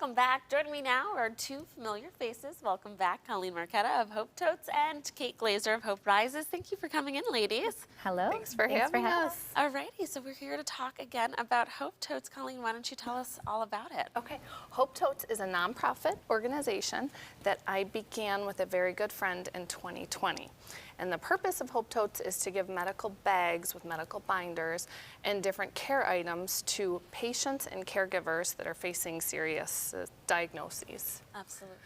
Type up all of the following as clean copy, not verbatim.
Welcome back. Joining me now are two familiar faces. Welcome back, Colleen Marquetta of Hope Totes and Kate Glazer of Hope Rises. Thank you for coming in, ladies. Hello. Thanks for having us. Alrighty, so we're here to talk again about Hope Totes. Colleen, why don't you tell us all about it? Okay, Hope Totes is a nonprofit organization that I began with a very good friend in 2020. And the purpose of Hope Totes is to give medical bags with medical binders and different care items to patients and caregivers that are facing serious diagnoses. Absolutely.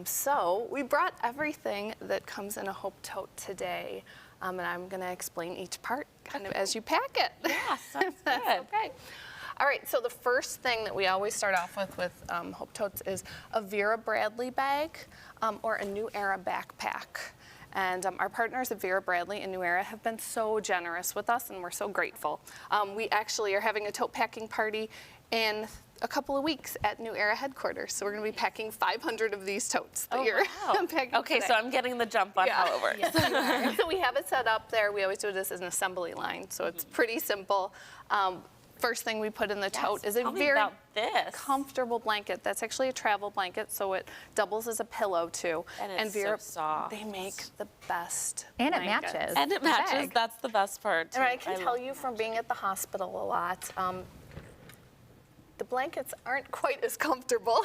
So we brought everything that comes in a Hope Tote today, and I'm going to explain each part kind of as you pack it. Yeah, sounds good. Okay. All right, so the first thing that we always start off with Hope Totes is a Vera Bradley bag or a New Era backpack. And our partners at Vera Bradley and New Era have been so generous with us, and we're so grateful. We actually are having a tote packing party in a couple of weeks at New Era headquarters. So we're going to be packing 500 of these totes that you're packing Okay, today. so I'm getting the jump on how it works. Yes. So we have it set up there. We always do this as an assembly line, so it's pretty simple. First thing we put in the tote is a very comfortable blanket. That's actually a travel blanket, so it doubles as a pillow too. And it's so soft. They make the best And blankets. it matches. And it matches. That's the best part, too. And I can tell you from being at the hospital a lot, the blankets aren't quite as comfortable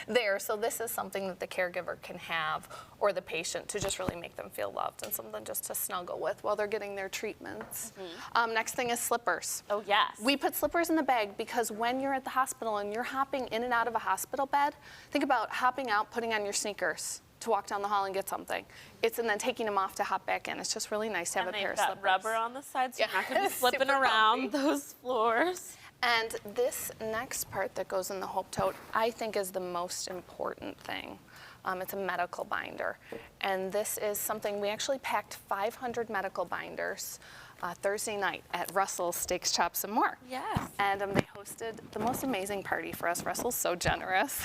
there. So this is something that the caregiver can have, or the patient, to just really make them feel loved, and something just to snuggle with while they're getting their treatments. Next thing is slippers. Oh, yes. We put slippers in the bag because when you're at the hospital and you're hopping in and out of a hospital bed, think about hopping out, putting on your sneakers to walk down the hall and get something. And then taking them off to hop back in. It's just really nice to have a pair of slippers. And they've got rubber on the sides, so you're not going to be Super slipping around comfy. those floors. And this next part that goes in the Hope Tote, I think is the most important thing. It's a medical binder. And this is something, we actually packed 500 medical binders Thursday night at Russell's Steaks, Chops, and More. Yes. And they hosted the most amazing party for us. Russell's so generous.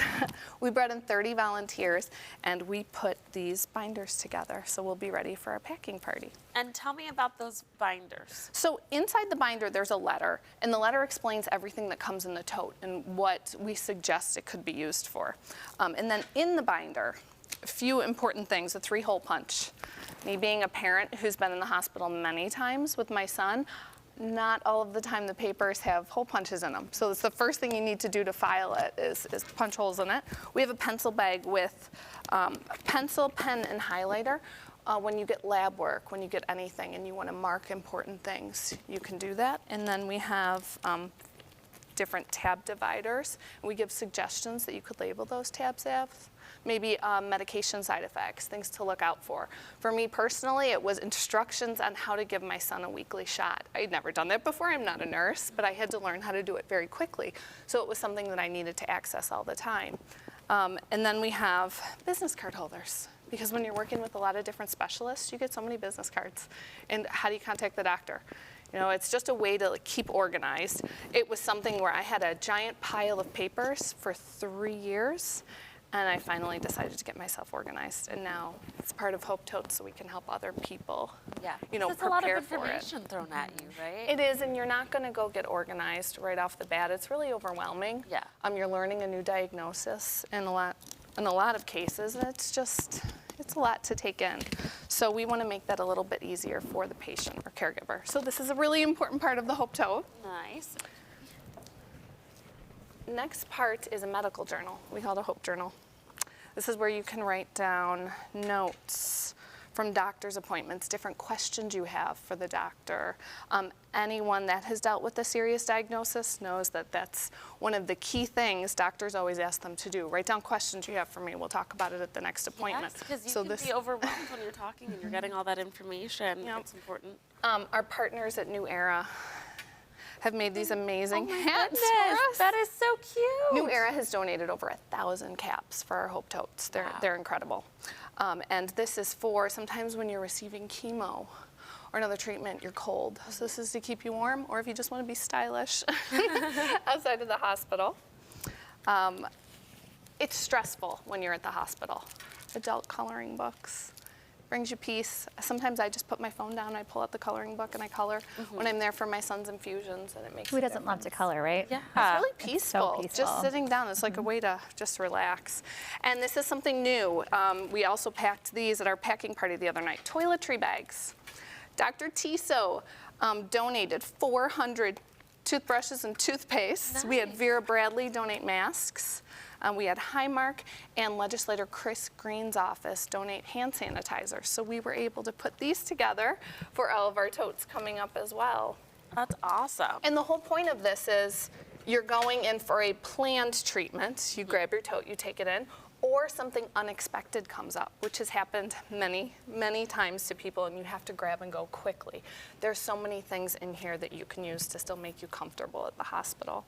We brought in 30 volunteers, and we put these binders together. So we'll be ready for our packing party. And tell me about those binders. So inside the binder, there's a letter, and the letter explains everything that comes in the tote and what we suggest it could be used for. And then in the binder, a few important things, a 3-hole punch. Me being a parent who's been in the hospital many times with my son, not all of the time the papers have hole punches in them. So it's the first thing you need to do to file it is punch holes in it. We have a pencil bag with pencil, pen, and highlighter. When you get lab work, when you get anything and you want to mark important things, you can do that. And then we have different tab dividers. We give suggestions that you could label those tabs as. Maybe medication side effects, things to look out for. For me personally, it was instructions on how to give my son a weekly shot. I'd never done that before. I'm not a nurse, but I had to learn how to do it very quickly. So it was something that I needed to access all the time. And then we have business card holders. Because when you're working with a lot of different specialists, you get so many business cards. And how do you contact the doctor? You know, it's just a way to keep organized. It was something where I had a giant pile of papers for 3 years, and I finally decided to get myself organized. And now it's part of Hope Totes, so we can help other people, you know, It's prepare a lot of for it. information thrown at you, right? It is, and you're not going to go get organized right off the bat. It's really overwhelming. Yeah. You're learning a new diagnosis in a lot of cases, and it's a lot to take in. So we want to make that a little bit easier for the patient or caregiver. So this is a really important part of the Hope Tote. Nice. Next part is a medical journal. We call it a Hope Journal. This is where you can write down notes from doctor's appointments, different questions you have for the doctor. Anyone that has dealt with a serious diagnosis knows that that's one of the key things doctors always ask them to do. Write down questions you have for me. We'll talk about it at the next appointment. Yes, because you can be overwhelmed when you're talking and you're getting all that information. Yep. It's important. Our partners at New Era have made these amazing hats for us. That is so cute. New Era has donated over 1,000 caps for our Hope Totes. They're incredible. And this is for sometimes when you're receiving chemo or another treatment, you're cold. So this is to keep you warm, or if you just want to be stylish outside of the hospital. It's stressful when you're at the hospital. Adult coloring books. brings you peace. Sometimes I just put my phone down, I pull out the coloring book, and I color when I'm there for my son's infusions, and it makes Who a doesn't love to difference. color, right? Yeah. It's really It's peaceful. so peaceful. Just sitting down. It's like a way to just relax. And this is something new. We also packed these at our packing party the other night. Toiletry bags. Dr. Tiso donated 400 toothbrushes and toothpaste. We had Nice. Vera Bradley donate masks. We had Highmark and legislator Chris Green's office donate hand sanitizer. So we were able to put these together for all of our totes coming up as well. That's awesome. And the whole point of this is you're going in for a planned treatment. You grab your tote, you take it in, or something unexpected comes up, which has happened many, many times to people, and you have to grab and go quickly. There's so many things in here that you can use to still make you comfortable at the hospital.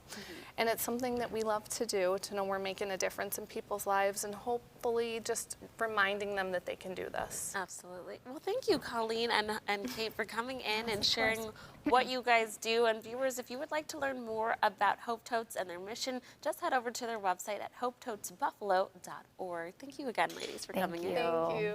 And it's something that we love to do, to know we're making a difference in people's lives, and hopefully just reminding them that they can do this. Absolutely. Well, thank you, Colleen and Kate, for coming in and sharing what you guys do. And viewers, if you would like to learn more about Hope Totes and their mission, just head over to their website at hopetotesbuffalo.org. Thank you again, ladies, for Thank coming in. you. Thank you.